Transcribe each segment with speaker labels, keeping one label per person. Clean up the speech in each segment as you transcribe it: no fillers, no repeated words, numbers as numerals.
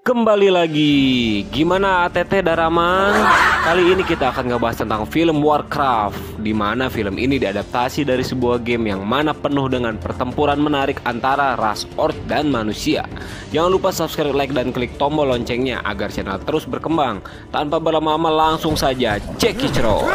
Speaker 1: Kembali lagi, gimana ATT Daraman? Kali ini kita akan ngebahas tentang film Warcraft, di mana film ini diadaptasi dari sebuah game yang mana penuh dengan pertempuran menarik antara ras orc dan manusia. Jangan lupa subscribe, like, dan klik tombol loncengnya agar channel terus berkembang. Tanpa berlama-lama langsung saja cekicro.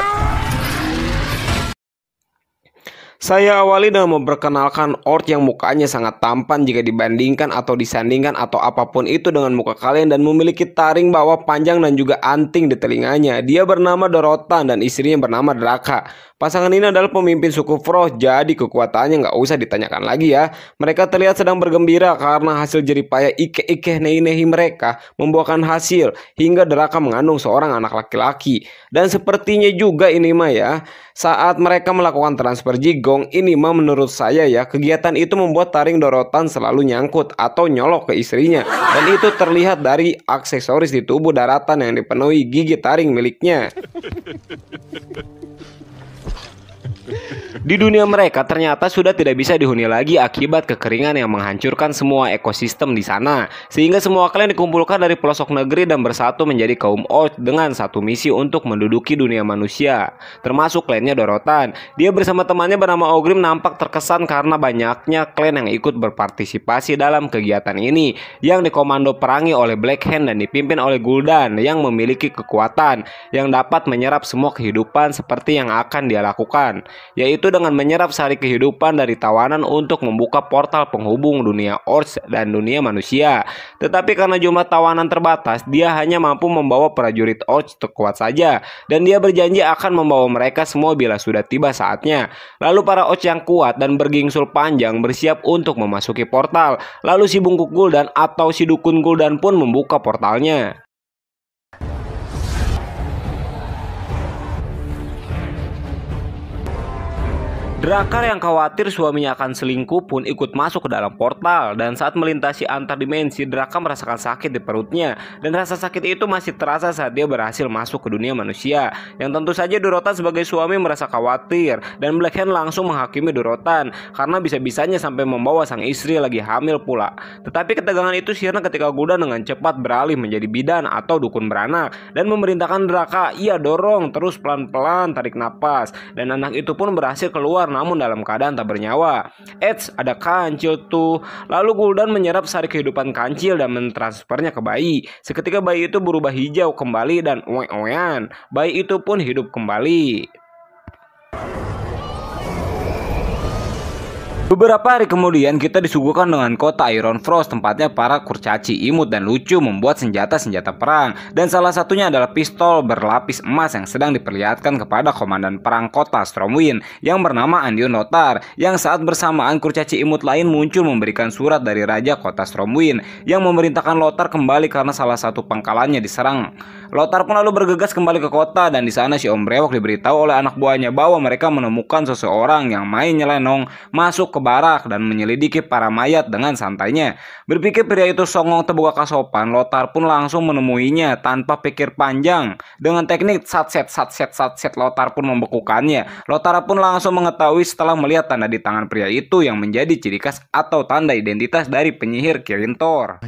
Speaker 1: Saya awali dengan memperkenalkan orc yang mukanya sangat tampan jika dibandingkan atau disandingkan atau apapun itu dengan muka kalian dan memiliki taring bawah panjang dan juga anting di telinganya. Dia bernama Dorotan dan istrinya bernama Draka. Pasangan ini adalah pemimpin suku Frost, jadi kekuatannya nggak usah ditanyakan lagi ya. Mereka terlihat sedang bergembira karena hasil jeripaya Ike-Ike Nehi-Nehi mereka membuahkan hasil hingga Draka mengandung seorang anak laki-laki. Dan sepertinya juga ini mah ya, saat mereka melakukan transfer jigong, ini mah menurut saya ya, kegiatan itu membuat taring Dorotan selalu nyangkut atau nyolok ke istrinya. Dan itu terlihat dari aksesoris di tubuh Daratan yang dipenuhi gigi taring miliknya. Di dunia mereka ternyata sudah tidak bisa dihuni lagi akibat kekeringan yang menghancurkan semua ekosistem di sana. Sehingga semua klan dikumpulkan dari pelosok negeri dan bersatu menjadi kaum orc dengan satu misi untuk menduduki dunia manusia. Termasuk klannya Dorotan. Dia bersama temannya bernama Ogrim nampak terkesan karena banyaknya klan yang ikut berpartisipasi dalam kegiatan ini, yang dikomando perangi oleh Black Hand dan dipimpin oleh Gul'dan yang memiliki kekuatan yang dapat menyerap semua kehidupan seperti yang akan dia lakukan, yaitu dengan menyerap sari kehidupan dari tawanan untuk membuka portal penghubung dunia orc dan dunia manusia. Tetapi karena jumlah tawanan terbatas, dia hanya mampu membawa prajurit orc terkuat saja, dan dia berjanji akan membawa mereka semua bila sudah tiba saatnya. Lalu para orc yang kuat dan bergingsul panjang bersiap untuk memasuki portal. Lalu si bungkuk Gul'dan atau si dukun Gul'dan pun membuka portalnya. Drakar yang khawatir suaminya akan selingkuh pun ikut masuk ke dalam portal, dan saat melintasi antar dimensi, Draka merasakan sakit di perutnya, dan rasa sakit itu masih terasa saat dia berhasil masuk ke dunia manusia. Yang tentu saja Dorotan sebagai suami merasa khawatir, dan Black Hand langsung menghakimi Dorotan karena bisa-bisanya sampai membawa sang istri lagi hamil pula. Tetapi ketegangan itu sirna ketika Gul'dan dengan cepat beralih menjadi bidan atau dukun beranak dan memerintahkan Draka, "Iya, dorong terus pelan-pelan, tarik napas." Dan anak itu pun berhasil keluar namun dalam keadaan tak bernyawa. Eits, ada kancil tuh. Lalu Gul'dan menyerap sari kehidupan kancil dan mentransfernya ke bayi. Seketika bayi itu berubah hijau kembali dan oe-oean. Bayi itu pun hidup kembali. Beberapa hari kemudian kita disuguhkan dengan kota Iron Frost, tempatnya para kurcaci imut dan lucu membuat senjata-senjata perang, dan salah satunya adalah pistol berlapis emas yang sedang diperlihatkan kepada komandan perang kota Stormwind yang bernama Andion Lothar, yang saat bersamaan kurcaci imut lain muncul memberikan surat dari raja kota Stormwind yang memerintahkan Lothar kembali karena salah satu pangkalannya diserang. Lothar pun lalu bergegas kembali ke kota, dan di sana si Om Brewok diberitahu oleh anak buahnya bahwa mereka menemukan seseorang yang main nyelenong masuk ke barak dan menyelidiki para mayat dengan santainya. Berpikir pria itu songong terbuka kasopan, Lothar pun langsung menemuinya tanpa pikir panjang. Dengan teknik satset, Lothar pun membekukannya. Lothar pun langsung mengetahui setelah melihat tanda di tangan pria itu yang menjadi ciri khas atau tanda identitas dari penyihir Kirin Tor.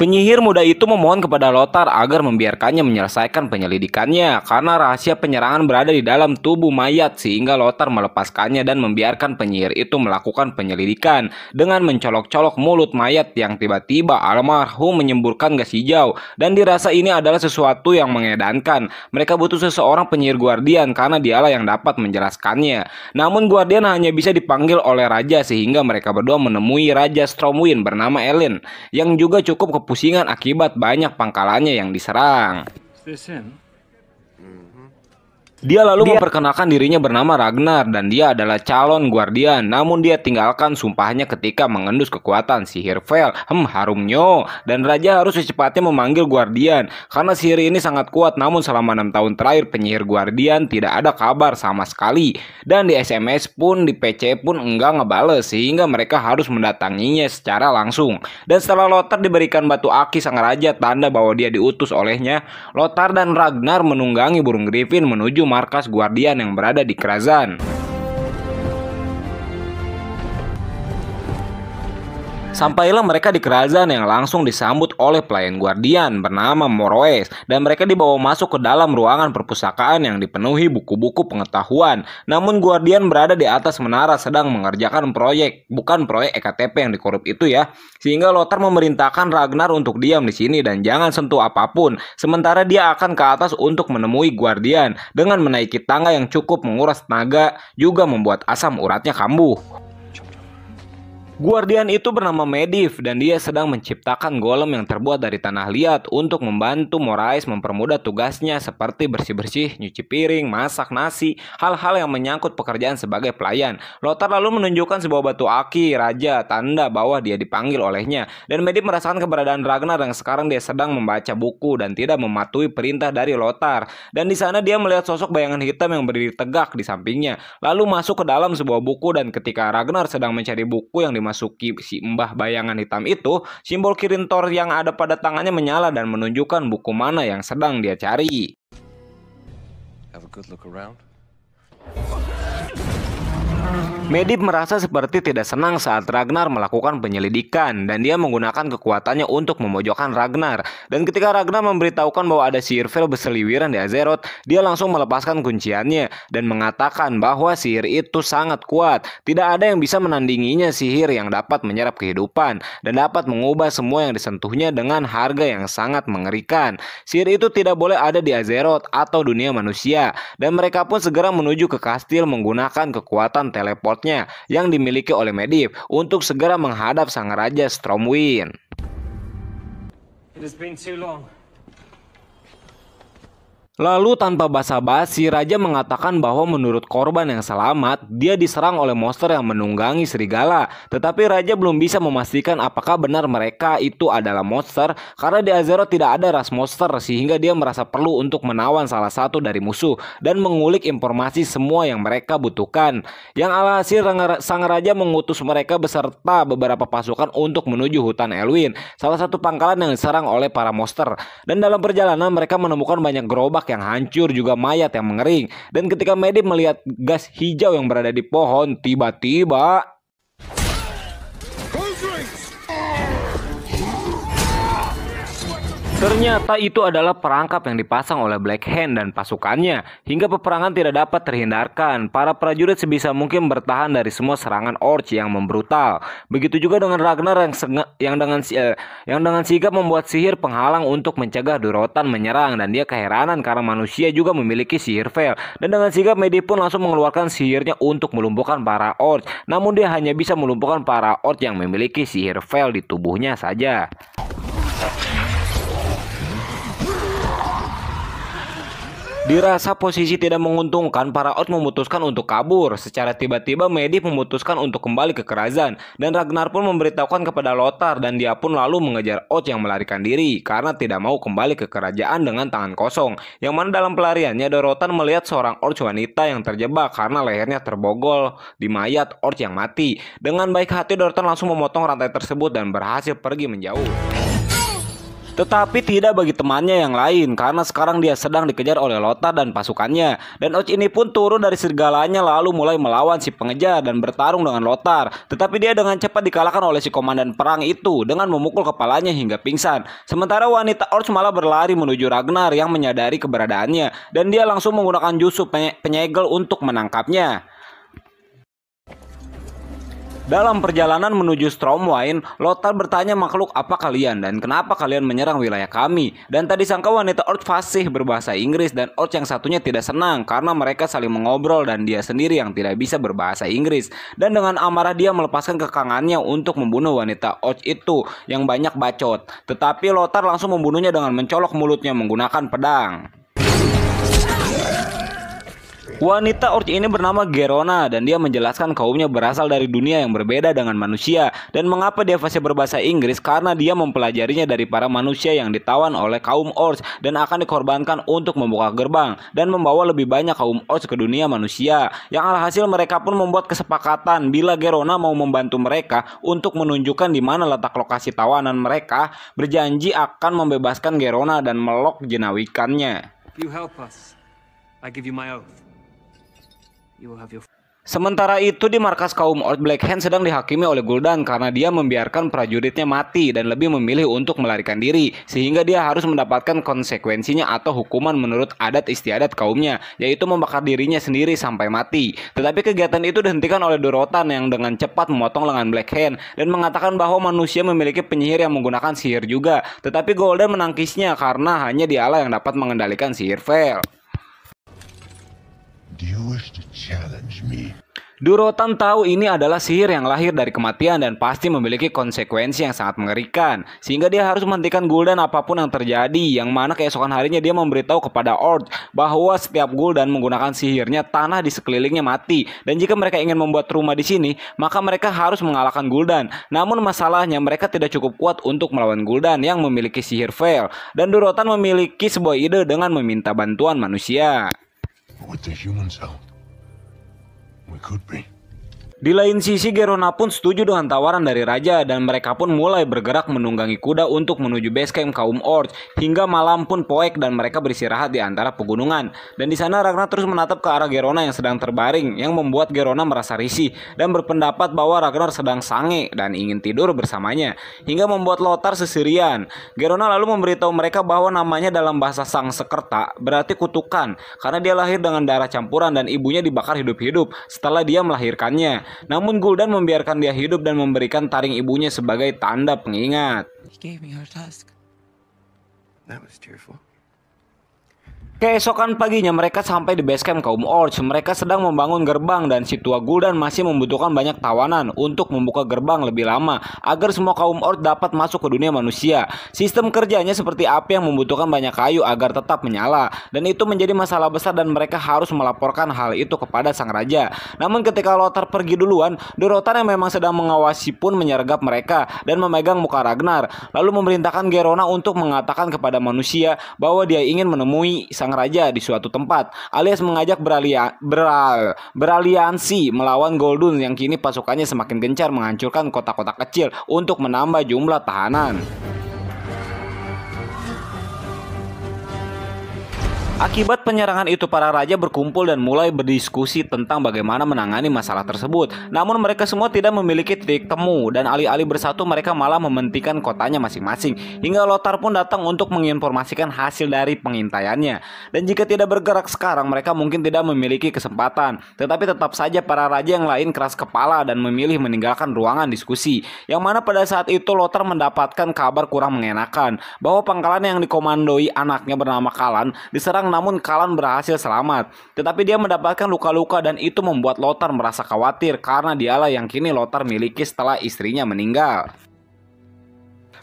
Speaker 1: Penyihir muda itu memohon kepada Lothar agar membiarkannya menyelesaikan penyelidikannya karena rahasia penyerangan berada di dalam tubuh mayat, sehingga Lothar melepaskannya dan membiarkan penyihir itu melakukan penyelidikan dengan mencolok-colok mulut mayat yang tiba-tiba almarhum menyemburkan gas hijau, dan dirasa ini adalah sesuatu yang mengedankan. Mereka butuh seseorang penyihir guardian karena dialah yang dapat menjelaskannya. Namun guardian hanya bisa dipanggil oleh raja, sehingga mereka berdua menemui Raja Stormwind bernama Elend yang juga cukup kepusingan akibat banyak pangkalannya yang diserang. Dia lalu memperkenalkan dirinya bernama Ragnar dan dia adalah calon guardian. Namun dia tinggalkan sumpahnya ketika mengendus kekuatan sihir Vel. Harumnya. Dan raja harus secepatnya memanggil guardian karena sihir ini sangat kuat. Namun selama 6 tahun terakhir penyihir guardian tidak ada kabar sama sekali. Dan di SMS pun, di PC pun enggak ngebales, sehingga mereka harus mendatanginya secara langsung. Dan setelah Lothar diberikan batu aki sang raja, tanda bahwa dia diutus olehnya, Lothar dan Ragnar menunggangi burung Griffin menuju markas guardian yang berada di kerajaan. Sampailah mereka di kerajaan yang langsung disambut oleh pelayan Guardian bernama Moroes, dan mereka dibawa masuk ke dalam ruangan perpustakaan yang dipenuhi buku-buku pengetahuan. Namun Guardian berada di atas menara sedang mengerjakan proyek, bukan proyek EKTP yang dikorup itu ya. Sehingga Lothar memerintahkan Ragnar untuk diam di sini dan jangan sentuh apapun. Sementara dia akan ke atas untuk menemui Guardian dengan menaiki tangga yang cukup menguras tenaga, juga membuat asam uratnya kambuh. Guardian itu bernama Medivh dan dia sedang menciptakan golem yang terbuat dari tanah liat untuk membantu Moraes mempermudah tugasnya seperti bersih-bersih, nyuci piring, masak nasi, hal-hal yang menyangkut pekerjaan sebagai pelayan. Lothar lalu menunjukkan sebuah batu aki raja, tanda bahwa dia dipanggil olehnya, dan Medivh merasakan keberadaan Ragnar yang sekarang dia sedang membaca buku dan tidak mematuhi perintah dari Lothar. Dan di sana dia melihat sosok bayangan hitam yang berdiri tegak di sampingnya, lalu masuk ke dalam sebuah buku, dan ketika Ragnar sedang mencari buku yang dimasuki si mbah bayangan hitam itu, simbol Kirin Tor yang ada pada tangannya menyala dan menunjukkan buku mana yang sedang dia cari.
Speaker 2: Have a good look around.
Speaker 1: Medivh merasa seperti tidak senang saat Ragnar melakukan penyelidikan dan dia menggunakan kekuatannya untuk memojokkan Ragnar. Dan ketika Ragnar memberitahukan bahwa ada sihir Vel berseliweran di Azeroth, dia langsung melepaskan kunciannya dan mengatakan bahwa sihir itu sangat kuat. Tidak ada yang bisa menandinginya, sihir yang dapat menyerap kehidupan dan dapat mengubah semua yang disentuhnya dengan harga yang sangat mengerikan. Sihir itu tidak boleh ada di Azeroth atau dunia manusia, dan mereka pun segera menuju ke kastil menggunakan kekuatan teleport yang dimiliki oleh Medivh untuk segera menghadap sang raja Stormwind.
Speaker 3: It has been too long.
Speaker 1: Lalu tanpa basa-basi, Raja mengatakan bahwa menurut korban yang selamat, dia diserang oleh monster yang menunggangi serigala. Tetapi Raja belum bisa memastikan apakah benar mereka itu adalah monster, karena di Azeroth tidak ada ras monster, sehingga dia merasa perlu untuk menawan salah satu dari musuh dan mengulik informasi semua yang mereka butuhkan. Yang alhasil sang Raja mengutus mereka beserta beberapa pasukan untuk menuju hutan Elwyn, salah satu pangkalan yang diserang oleh para monster. Dan dalam perjalanan mereka menemukan banyak gerobak yang hancur, juga mayat yang mengering. Dan ketika Medivh melihat gas hijau yang berada di pohon, tiba-tiba ternyata itu adalah perangkap yang dipasang oleh Black Hand dan pasukannya, hingga peperangan tidak dapat terhindarkan. Para prajurit sebisa mungkin bertahan dari semua serangan Orc yang membrutal. Begitu juga dengan Ragnar yang dengan sigap membuat sihir penghalang untuk mencegah Durotan menyerang, dan dia keheranan karena manusia juga memiliki sihir Vel. Dan dengan sigap Medivh pun langsung mengeluarkan sihirnya untuk melumpuhkan para Orc. Namun dia hanya bisa melumpuhkan para Orc yang memiliki sihir Vel di tubuhnya saja. Dirasa posisi tidak menguntungkan, para Orc memutuskan untuk kabur. Secara tiba-tiba Medivh memutuskan untuk kembali ke kerajaan, dan Ragnar pun memberitahukan kepada Lothar, dan dia pun lalu mengejar Orc yang melarikan diri karena tidak mau kembali ke kerajaan dengan tangan kosong. Yang mana dalam pelariannya Durotan melihat seorang Orc wanita yang terjebak karena lehernya terbogol di mayat Orc yang mati. Dengan baik hati Durotan langsung memotong rantai tersebut dan berhasil pergi menjauh. Tetapi tidak bagi temannya yang lain, karena sekarang dia sedang dikejar oleh Lothar dan pasukannya. Dan Orc ini pun turun dari serigala lalu mulai melawan si pengejar dan bertarung dengan Lothar. Tetapi dia dengan cepat dikalahkan oleh si komandan perang itu dengan memukul kepalanya hingga pingsan. Sementara wanita Orc malah berlari menuju Ragnar yang menyadari keberadaannya, dan dia langsung menggunakan jurus penyegel untuk menangkapnya. Dalam perjalanan menuju Stormwind, Lothar bertanya makhluk apa kalian dan kenapa kalian menyerang wilayah kami. Dan tadi sangka wanita Orc fasih berbahasa Inggris, dan Orc yang satunya tidak senang karena mereka saling mengobrol dan dia sendiri yang tidak bisa berbahasa Inggris. Dan dengan amarah dia melepaskan kekangannya untuk membunuh wanita Orc itu yang banyak bacot. Tetapi Lothar langsung membunuhnya dengan mencolok mulutnya menggunakan pedang. Wanita Orc ini bernama Gerona, dan dia menjelaskan kaumnya berasal dari dunia yang berbeda dengan manusia. Dan mengapa dia fasih berbahasa Inggris? Karena dia mempelajarinya dari para manusia yang ditawan oleh kaum Orc dan akan dikorbankan untuk membuka gerbang dan membawa lebih banyak kaum Orc ke dunia manusia. Yang alhasil mereka pun membuat kesepakatan bila Gerona mau membantu mereka untuk menunjukkan di mana letak lokasi tawanan mereka, berjanji akan membebaskan Gerona dan melok jenawikannya.
Speaker 3: If you help us, I give you my oath. You will have your...
Speaker 1: Sementara itu di markas kaum Orc, Black Hand sedang dihakimi oleh Gul'dan karena dia membiarkan prajuritnya mati dan lebih memilih untuk melarikan diri, sehingga dia harus mendapatkan konsekuensinya atau hukuman menurut adat istiadat kaumnya, yaitu membakar dirinya sendiri sampai mati. Tetapi kegiatan itu dihentikan oleh Durotan yang dengan cepat memotong lengan Black Hand dan mengatakan bahwa manusia memiliki penyihir yang menggunakan sihir juga, tetapi Gul'dan menangkisnya karena hanya dialah yang dapat mengendalikan sihir Veil.
Speaker 4: Do you wish to challenge me?
Speaker 1: Durotan tahu ini adalah sihir yang lahir dari kematian dan pasti memiliki konsekuensi yang sangat mengerikan, sehingga dia harus menghentikan Gul'dan apapun yang terjadi, yang mana keesokan harinya dia memberitahu kepada Orc bahwa setiap Gul'dan menggunakan sihirnya tanah di sekelilingnya mati, dan jika mereka ingin membuat rumah di sini, maka mereka harus mengalahkan Gul'dan. Namun masalahnya mereka tidak cukup kuat untuk melawan Gul'dan yang memiliki sihir Veil, dan Durotan memiliki sebuah ide dengan meminta bantuan manusia.
Speaker 4: With the humans out, we could be.
Speaker 1: Di lain sisi, Gerona pun setuju dengan tawaran dari raja dan mereka pun mulai bergerak menunggangi kuda untuk menuju base camp kaum Orc. Hingga malam pun poek dan mereka beristirahat di antara pegunungan. Dan di sana Ragnar terus menatap ke arah Gerona yang sedang terbaring, yang membuat Gerona merasa risih dan berpendapat bahwa Ragnar sedang sange dan ingin tidur bersamanya, hingga membuat Lothar sesirian. Gerona lalu memberitahu mereka bahwa namanya dalam bahasa Sangsekerta berarti kutukan, karena dia lahir dengan darah campuran dan ibunya dibakar hidup-hidup setelah dia melahirkannya. Namun Gul'dan membiarkan dia hidup dan memberikan taring ibunya sebagai tanda pengingat.
Speaker 5: He gave me her tusk.
Speaker 2: That was tearful.
Speaker 1: Keesokan paginya mereka sampai di base camp kaum Orc. Mereka sedang membangun gerbang dan si tua Gul'dan masih membutuhkan banyak tawanan untuk membuka gerbang lebih lama agar semua kaum Orc dapat masuk ke dunia manusia. Sistem kerjanya seperti api yang membutuhkan banyak kayu agar tetap menyala, dan itu menjadi masalah besar dan mereka harus melaporkan hal itu kepada sang raja. Namun ketika Lothar pergi duluan, Durotan yang memang sedang mengawasi pun menyergap mereka dan memegang muka Ragnar, lalu memerintahkan Gerona untuk mengatakan kepada manusia bahwa dia ingin menemui sang raja di suatu tempat, alias mengajak beraliansi melawan Goldun yang kini pasukannya semakin gencar menghancurkan kota-kota kecil untuk menambah jumlah tahanan. Akibat penyerangan itu, para raja berkumpul dan mulai berdiskusi tentang bagaimana menangani masalah tersebut. Namun mereka semua tidak memiliki titik temu dan alih-alih bersatu mereka malah mementingkan kotanya masing-masing. Hingga Lothar pun datang untuk menginformasikan hasil dari pengintaiannya. Dan jika tidak bergerak sekarang, mereka mungkin tidak memiliki kesempatan. Tetapi tetap saja para raja yang lain keras kepala dan memilih meninggalkan ruangan diskusi. Yang mana pada saat itu Lothar mendapatkan kabar kurang mengenakan bahwa pangkalan yang dikomandoi anaknya bernama Kalan diserang, namun Kalan berhasil selamat. Tetapi dia mendapatkan luka-luka dan itu membuat Lothar merasa khawatir karena dialah yang kini Lothar miliki setelah istrinya meninggal.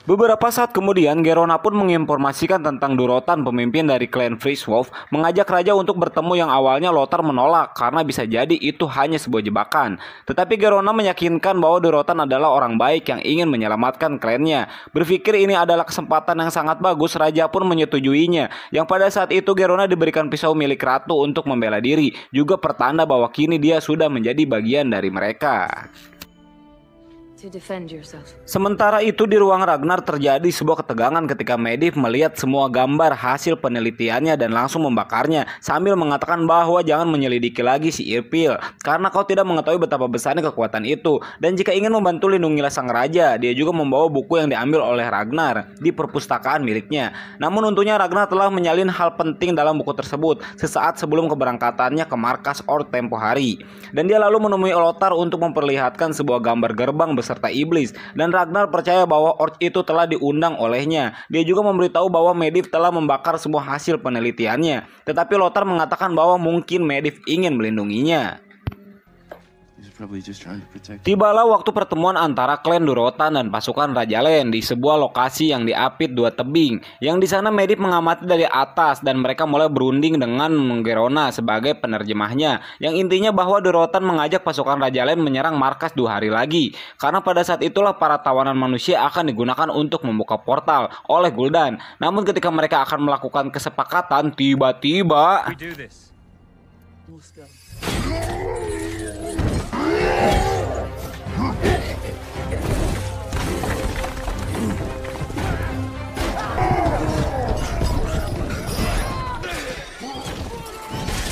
Speaker 1: Beberapa saat kemudian, Gerona pun menginformasikan tentang Durotan, pemimpin dari klan Freezewolf, mengajak raja untuk bertemu yang awalnya Lothar menolak karena bisa jadi itu hanya sebuah jebakan. Tetapi Gerona meyakinkan bahwa Durotan adalah orang baik yang ingin menyelamatkan klannya. Berpikir ini adalah kesempatan yang sangat bagus, raja pun menyetujuinya. Yang pada saat itu Gerona diberikan pisau milik ratu untuk membela diri, juga pertanda bahwa kini dia sudah menjadi bagian dari mereka.
Speaker 6: To defend yourself.
Speaker 1: Sementara itu di ruang Ragnar terjadi sebuah ketegangan ketika Medivh melihat semua gambar hasil penelitiannya dan langsung membakarnya sambil mengatakan bahwa jangan menyelidiki lagi si Irpil karena kau tidak mengetahui betapa besarnya kekuatan itu, dan jika ingin membantu lindungilah sang raja. Dia juga membawa buku yang diambil oleh Ragnar di perpustakaan miliknya. Namun untungnya Ragnar telah menyalin hal penting dalam buku tersebut sesaat sebelum keberangkatannya ke markas Orc tempo hari, dan dia lalu menemui Lothar untuk memperlihatkan sebuah gambar gerbang serta iblis, dan Ragnar percaya bahwa Orc itu telah diundang olehnya. Dia juga memberitahu bahwa Medivh telah membakar semua hasil penelitiannya, tetapi Lothar mengatakan bahwa mungkin Medivh ingin melindunginya. Tibalah waktu pertemuan antara klan Durotan dan pasukan Raja Len di sebuah lokasi yang diapit dua tebing. Yang di sana Medivh mengamati dari atas dan mereka mulai berunding dengan Gerona sebagai penerjemahnya. Yang intinya bahwa Durotan mengajak pasukan Raja Len menyerang markas 2 hari lagi. Karena pada saat itulah para tawanan manusia akan digunakan untuk membuka portal oleh Gul'dan. Namun ketika mereka akan melakukan kesepakatan, tiba-tiba
Speaker 3: We do this.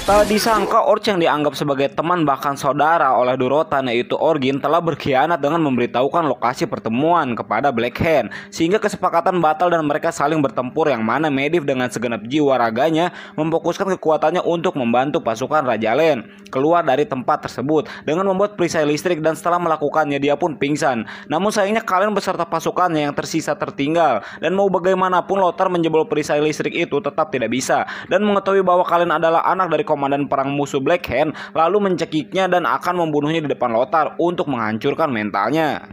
Speaker 1: Tak disangka Orc yang dianggap sebagai teman bahkan saudara oleh Durotan yaitu Orgin telah berkhianat dengan memberitahukan lokasi pertemuan kepada Black Hand, sehingga kesepakatan batal dan mereka saling bertempur yang mana Medivh dengan segenap jiwa raganya memfokuskan kekuatannya untuk membantu pasukan Raja Len keluar dari tempat tersebut dengan membuat perisai listrik, dan setelah melakukannya dia pun pingsan. Namun sayangnya kalian beserta pasukannya yang tersisa tertinggal, dan mau bagaimanapun Lothar menjebol perisai listrik itu tetap tidak bisa, dan mengetahui bahwa kalian adalah anak dari komandan perang musuh Black Hand, lalu mencekiknya dan akan membunuhnya di depan Lothar untuk menghancurkan mentalnya.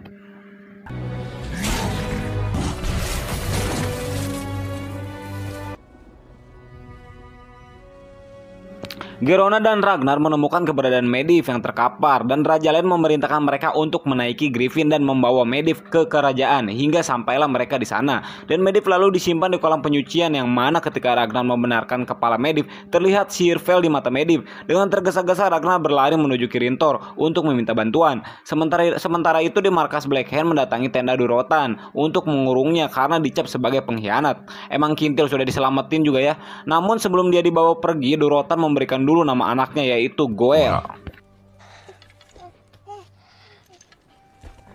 Speaker 1: Gerona dan Ragnar menemukan keberadaan Medivh yang terkapar, dan Raja Len memerintahkan mereka untuk menaiki Griffin dan membawa Medivh ke kerajaan hingga sampailah mereka di sana. Dan Medivh lalu disimpan di kolam penyucian, yang mana ketika Ragnar membenarkan kepala Medivh, terlihat sihir Vel di mata Medivh. Dengan tergesa-gesa Ragnar berlari menuju Kirintor untuk meminta bantuan. Sementara itu di markas Black Hand mendatangi tenda Durotan untuk mengurungnya karena dicap sebagai pengkhianat. Emang kintil sudah diselamatin juga ya. Namun sebelum dia dibawa pergi, Durotan memberikan dulu nama anaknya yaitu Goel.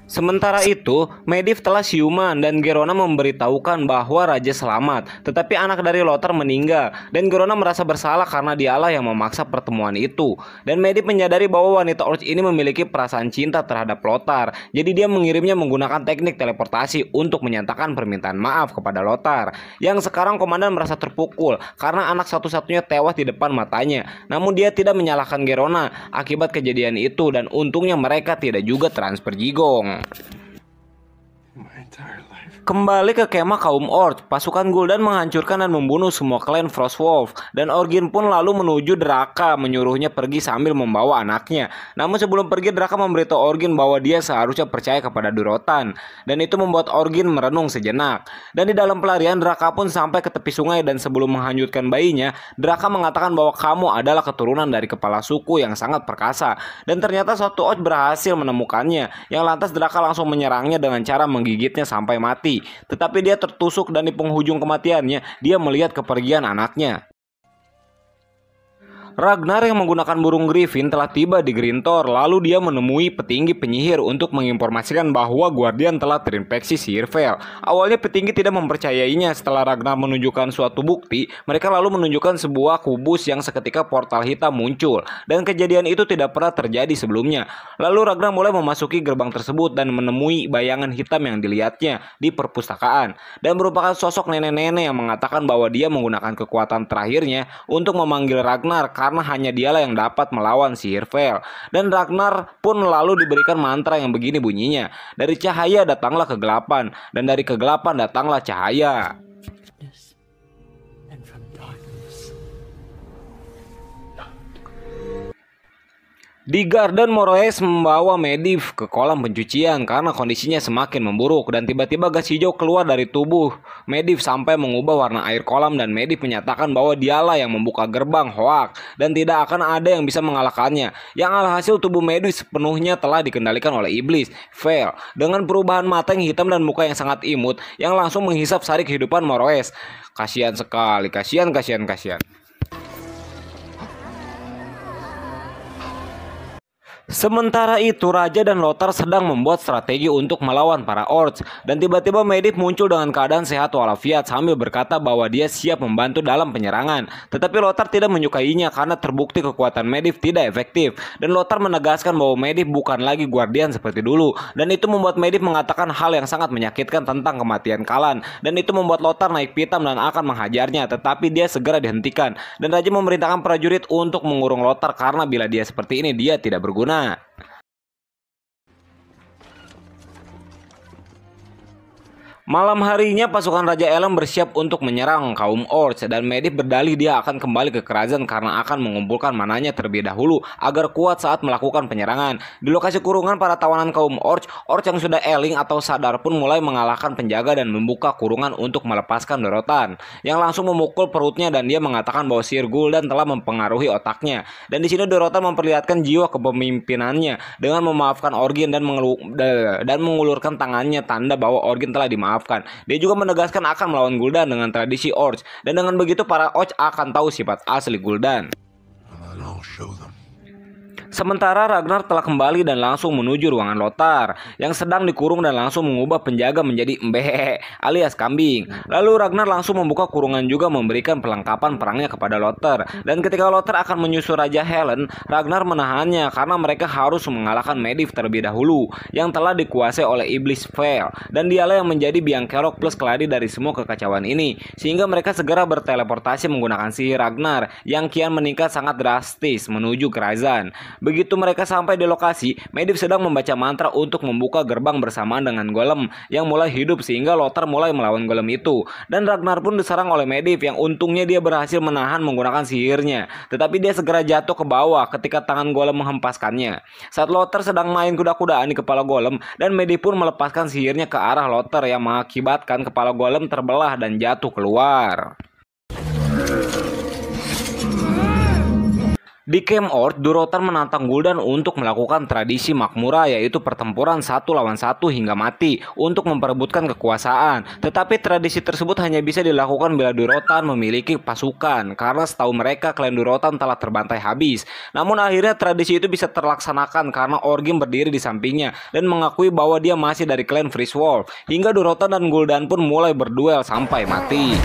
Speaker 1: Sementara itu, Medivh telah siuman dan Gerona memberitahukan bahwa raja selamat, tetapi anak dari Lothar meninggal, dan Gerona merasa bersalah karena dialah yang memaksa pertemuan itu. Dan Medivh menyadari bahwa wanita Orc ini memiliki perasaan cinta terhadap Lothar, jadi dia mengirimnya menggunakan teknik teleportasi untuk menyatakan permintaan maaf kepada Lothar. Yang sekarang komandan merasa terpukul karena anak satu-satunya tewas di depan matanya. Namun dia tidak menyalahkan Gerona akibat kejadian itu, dan untungnya mereka tidak juga transfer Jigong.
Speaker 2: My entire life.
Speaker 1: Kembali ke kemah kaum Orc, pasukan Gul'dan menghancurkan dan membunuh semua klan Frostwolf, dan Orgin pun lalu menuju Draka menyuruhnya pergi sambil membawa anaknya. Namun sebelum pergi, Draka memberitahu Orgin bahwa dia seharusnya percaya kepada Durotan, dan itu membuat Orgin merenung sejenak. Dan di dalam pelarian, Draka pun sampai ke tepi sungai, dan sebelum menghanyutkan bayinya, Draka mengatakan bahwa kamu adalah keturunan dari kepala suku yang sangat perkasa. Dan ternyata suatu Orc berhasil menemukannya, yang lantas Draka langsung menyerangnya dengan cara menggigitnya sampai mati. Tetapi dia tertusuk, dan di penghujung kematiannya dia melihat kepergian anaknya. Ragnar yang menggunakan burung Griffin telah tiba di Grintor, lalu dia menemui petinggi penyihir untuk menginformasikan bahwa Guardian telah terinfeksi sihir Vel. Awalnya petinggi tidak mempercayainya. Setelah Ragnar menunjukkan suatu bukti, mereka lalu menunjukkan sebuah kubus yang seketika portal hitam muncul, dan kejadian itu tidak pernah terjadi sebelumnya. Lalu Ragnar mulai memasuki gerbang tersebut dan menemui bayangan hitam yang dilihatnya di perpustakaan, dan merupakan sosok nenek-nenek yang mengatakan bahwa dia menggunakan kekuatan terakhirnya untuk memanggil Ragnar karena hanya dialah yang dapat melawan sihir Vel. Dan Ragnar pun lalu diberikan mantra yang begini bunyinya: dari cahaya datanglah kegelapan, dan dari kegelapan datanglah cahaya.
Speaker 2: And from darkness.
Speaker 1: Di Garden, Moroes membawa Medivh ke kolam pencucian karena kondisinya semakin memburuk, dan tiba-tiba gas hijau keluar dari tubuh Medivh sampai mengubah warna air kolam, dan Medivh menyatakan bahwa dialah yang membuka gerbang Hoak dan tidak akan ada yang bisa mengalahkannya. Yang alhasil tubuh Medivh sepenuhnya telah dikendalikan oleh iblis Vel dengan perubahan mata yang hitam dan muka yang sangat imut yang langsung menghisap sari kehidupan Moroes. Kasihan sekali, kasihan. Sementara itu, Raja dan Lothar sedang membuat strategi untuk melawan para Orcs, dan tiba-tiba Medivh muncul dengan keadaan sehat walafiat sambil berkata bahwa dia siap membantu dalam penyerangan. Tetapi Lothar tidak menyukainya karena terbukti kekuatan Medivh tidak efektif, dan Lothar menegaskan bahwa Medivh bukan lagi Guardian seperti dulu, dan itu membuat Medivh mengatakan hal yang sangat menyakitkan tentang kematian Kalan, dan itu membuat Lothar naik pitam dan akan menghajarnya, tetapi dia segera dihentikan, dan Raja memerintahkan prajurit untuk mengurung Lothar karena bila dia seperti ini dia tidak berguna. Malam harinya pasukan Raja Elem bersiap untuk menyerang kaum Orcs, dan Medivh berdalih dia akan kembali ke kerajaan karena akan mengumpulkan mananya terlebih dahulu agar kuat saat melakukan penyerangan. Di lokasi kurungan para tawanan kaum Orcs yang sudah eling atau sadar pun mulai mengalahkan penjaga dan membuka kurungan untuk melepaskan Durotan yang langsung memukul perutnya, dan dia mengatakan bahwa sihir Gul'dan telah mempengaruhi otaknya. Dan di sini Durotan memperlihatkan jiwa kepemimpinannya dengan memaafkan Orgin dan mengulurkan tangannya tanda bahwa Orgin telah dimaafkan. Dia juga menegaskan akan melawan Gul'dan dengan tradisi Orcs, dan dengan begitu para Orcs akan tahu sifat asli Gul'dan.
Speaker 4: I'm out I'll show them.
Speaker 1: Sementara Ragnar telah kembali dan langsung menuju ruangan Lothar yang sedang dikurung dan langsung mengubah penjaga menjadi embehe alias kambing. Lalu Ragnar langsung membuka kurungan juga memberikan perlengkapan perangnya kepada Lothar. Dan ketika Lothar akan menyusul Raja Helen, Ragnar menahannya karena mereka harus mengalahkan Medivh terlebih dahulu yang telah dikuasai oleh iblis Veil. Dan dialah yang menjadi biang kerok plus keladi dari semua kekacauan ini. Sehingga mereka segera berteleportasi menggunakan sihir Ragnar yang kian meningkat sangat drastis menuju kerajaan. Begitu mereka sampai di lokasi, Medivh sedang membaca mantra untuk membuka gerbang bersamaan dengan golem yang mulai hidup sehingga Lothar mulai melawan golem itu. Dan Ragnar pun diserang oleh Medivh yang untungnya dia berhasil menahan menggunakan sihirnya. Tetapi dia segera jatuh ke bawah ketika tangan golem menghempaskannya. Saat Lothar sedang main kuda-kudaan di kepala golem dan Medivh pun melepaskan sihirnya ke arah Lothar yang mengakibatkan kepala golem terbelah dan jatuh keluar. Di Camp Orc, Durotan menantang Gul'dan untuk melakukan tradisi Makmura yaitu pertempuran 1 lawan 1 hingga mati untuk memperebutkan kekuasaan. Tetapi tradisi tersebut hanya bisa dilakukan bila Durotan memiliki pasukan karena setahu mereka klan Durotan telah terbantai habis. Namun akhirnya tradisi itu bisa terlaksanakan karena Orgrim berdiri di sampingnya dan mengakui bahwa dia masih dari klan Freezewolf. Hingga Durotan dan Gul'dan pun mulai berduel sampai mati.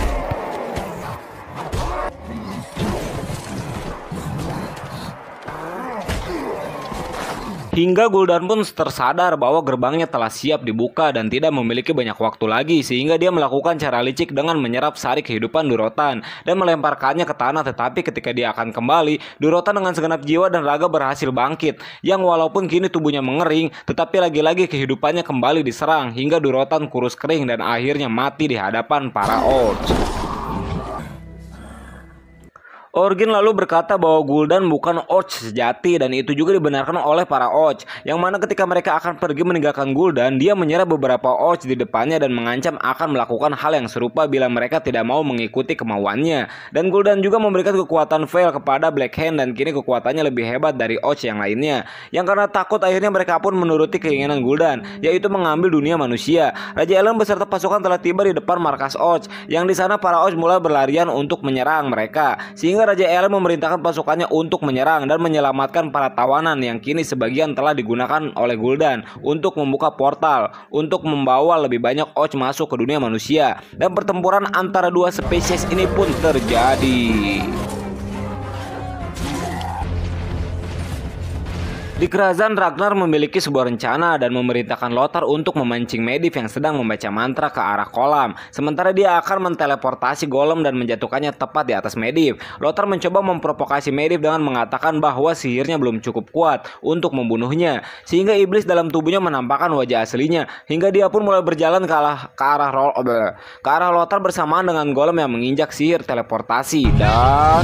Speaker 1: Hingga Gul'dan pun tersadar bahwa gerbangnya telah siap dibuka dan tidak memiliki banyak waktu lagi sehingga dia melakukan cara licik dengan menyerap sari kehidupan Durotan dan melemparkannya ke tanah. Tetapi ketika dia akan kembali, Durotan dengan segenap jiwa dan raga berhasil bangkit yang walaupun kini tubuhnya mengering tetapi lagi-lagi kehidupannya kembali diserang hingga Durotan kurus kering dan akhirnya mati di hadapan para Orc. Orgrim lalu berkata bahwa Gul'dan bukan Orc sejati dan itu juga dibenarkan oleh para Orc, yang mana ketika mereka akan pergi meninggalkan Gul'dan, dia menyerang beberapa Orc di depannya dan mengancam akan melakukan hal yang serupa bila mereka tidak mau mengikuti kemauannya. Dan Gul'dan juga memberikan kekuatan Veil kepada Black Hand dan kini kekuatannya lebih hebat dari Orc yang lainnya. Yang karena takut akhirnya mereka pun menuruti keinginan Gul'dan, yaitu mengambil dunia manusia. Raja Elend beserta pasukan telah tiba di depan markas Orc, yang di sana para Orc mulai berlarian untuk menyerang mereka. Sehingga Raja Elend memerintahkan pasukannya untuk menyerang dan menyelamatkan para tawanan yang kini sebagian telah digunakan oleh Gul'dan untuk membuka portal untuk membawa lebih banyak Orc masuk ke dunia manusia. Dan pertempuran antara dua spesies ini pun terjadi. Di kerajaan, Ragnar memiliki sebuah rencana dan memerintahkan Lothar untuk memancing Medivh yang sedang membaca mantra ke arah kolam. Sementara dia akan menteleportasi golem dan menjatuhkannya tepat di atas Medivh. Lothar mencoba memprovokasi Medivh dengan mengatakan bahwa sihirnya belum cukup kuat untuk membunuhnya. Sehingga iblis dalam tubuhnya menampakkan wajah aslinya. Hingga dia pun mulai berjalan ke arah Lothar bersamaan dengan golem yang menginjak sihir teleportasi. Dan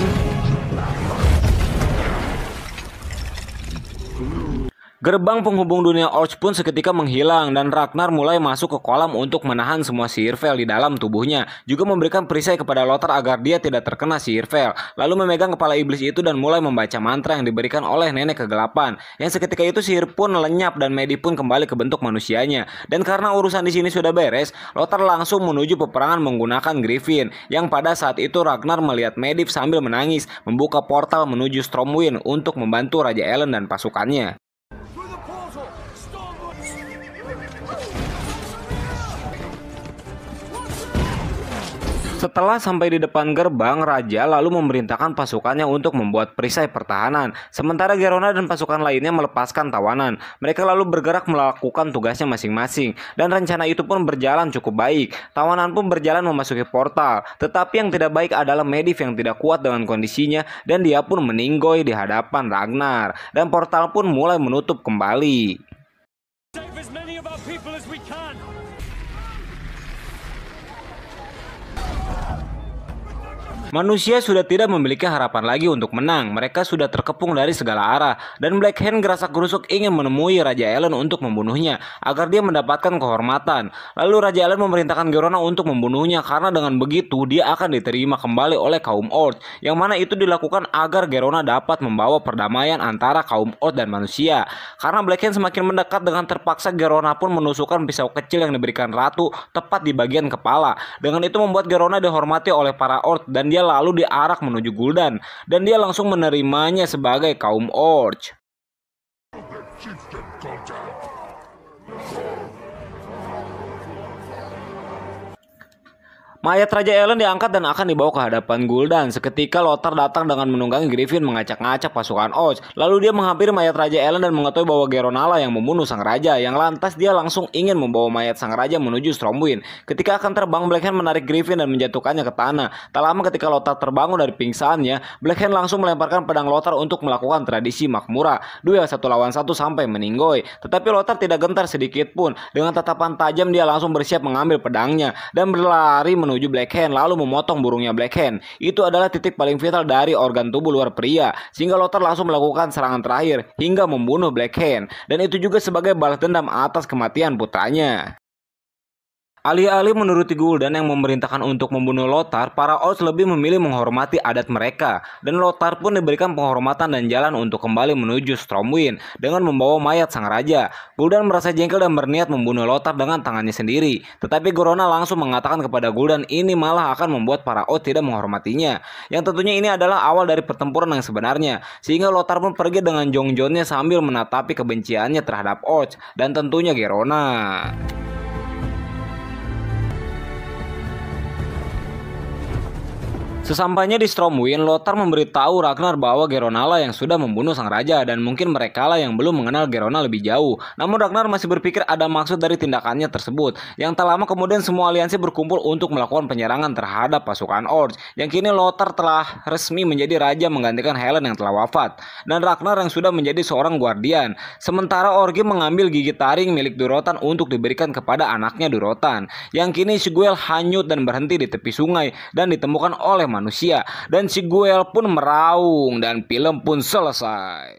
Speaker 1: gerbang penghubung dunia Orc pun seketika menghilang dan Ragnar mulai masuk ke kolam untuk menahan semua sihir Veil di dalam tubuhnya. Juga memberikan perisai kepada Lothar agar dia tidak terkena sihir Veil. Lalu memegang kepala iblis itu dan mulai membaca mantra yang diberikan oleh nenek kegelapan. Yang seketika itu sihir pun lenyap dan Medivh pun kembali ke bentuk manusianya. Dan karena urusan di sini sudah beres, Lothar langsung menuju peperangan menggunakan Griffin. Yang pada saat itu Ragnar melihat Medivh sambil menangis membuka portal menuju Stormwind untuk membantu Raja Elend dan pasukannya. Setelah sampai di depan gerbang, Raja lalu memerintahkan pasukannya untuk membuat perisai pertahanan. Sementara Gerona dan pasukan lainnya melepaskan tawanan. Mereka lalu bergerak melakukan tugasnya masing-masing. Dan rencana itu pun berjalan cukup baik. Tawanan pun berjalan memasuki portal. Tetapi yang tidak baik adalah Medivh yang tidak kuat dengan kondisinya. Dan dia pun meninggoy di hadapan Ragnar. Dan portal pun mulai menutup kembali.
Speaker 3: Save as many of our people as we can.
Speaker 1: Manusia sudah tidak memiliki harapan lagi untuk menang. Mereka sudah terkepung dari segala arah. Dan Black Hand gerasak-gerusuk ingin menemui Raja Elend untuk membunuhnya agar dia mendapatkan kehormatan. Lalu Raja Elend memerintahkan Gerona untuk membunuhnya karena dengan begitu dia akan diterima kembali oleh kaum Orc. Yang mana itu dilakukan agar Gerona dapat membawa perdamaian antara kaum Orc dan manusia. Karena Black Hand semakin mendekat, dengan terpaksa Gerona pun menusukkan pisau kecil yang diberikan ratu tepat di bagian kepala. Dengan itu membuat Gerona dihormati oleh para Orc dan dia dia lalu diarak menuju Gul'dan dan dia langsung menerimanya sebagai kaum Orc. Mayat Raja Elend diangkat dan akan dibawa ke hadapan Gul'dan. Seketika Lothar datang dengan menunggangi Griffin mengacak-ngacak pasukan Orc. Lalu dia menghampiri mayat Raja Elend dan mengetahui bahwa Geronala yang membunuh sang raja. Yang lantas dia langsung ingin membawa mayat sang raja menuju Stormwind. Ketika akan terbang, Blackhand menarik Griffin dan menjatuhkannya ke tanah. Tak lama ketika Lothar terbangun dari pingsannya, Blackhand langsung melemparkan pedang Lothar untuk melakukan tradisi Makmura, duel 1 lawan 1 sampai meninggoy. Tetapi Lothar tidak gentar sedikit pun. Dengan tatapan tajam dia langsung bersiap mengambil pedangnya dan berlari menuju Blackhand lalu memotong burungnya Blackhand. Itu adalah titik paling vital dari organ tubuh luar pria, sehingga Lothar langsung melakukan serangan terakhir hingga membunuh Blackhand, dan itu juga sebagai balas dendam atas kematian putranya. Alih-alih menuruti Gul'dan yang memerintahkan untuk membunuh Lothar, para Orc lebih memilih menghormati adat mereka, dan Lothar pun diberikan penghormatan dan jalan untuk kembali menuju Stormwind dengan membawa mayat sang raja. Gul'dan merasa jengkel dan berniat membunuh Lothar dengan tangannya sendiri, tetapi Gorona langsung mengatakan kepada Gul'dan ini malah akan membuat para Orc tidak menghormatinya, yang tentunya ini adalah awal dari pertempuran yang sebenarnya, sehingga Lothar pun pergi dengan jongjonnya sambil menatapi kebenciannya terhadap Orc dan tentunya Gerona. Sesampainya di Stormwind, Lothar memberitahu Ragnar bahwa Geronala yang sudah membunuh sang raja dan mungkin merekalah yang belum mengenal Gerona lebih jauh. Namun Ragnar masih berpikir ada maksud dari tindakannya tersebut. Yang tak lama kemudian semua aliansi berkumpul untuk melakukan penyerangan terhadap pasukan Orc. Yang kini Lothar telah resmi menjadi raja menggantikan Helen yang telah wafat, dan Ragnar yang sudah menjadi seorang guardian. Sementara Orgi mengambil gigi taring milik Durotan untuk diberikan kepada anaknya Durotan. Yang kini Siguel hanyut dan berhenti di tepi sungai dan ditemukan oleh manusia, dan Siguel pun meraung dan film pun selesai.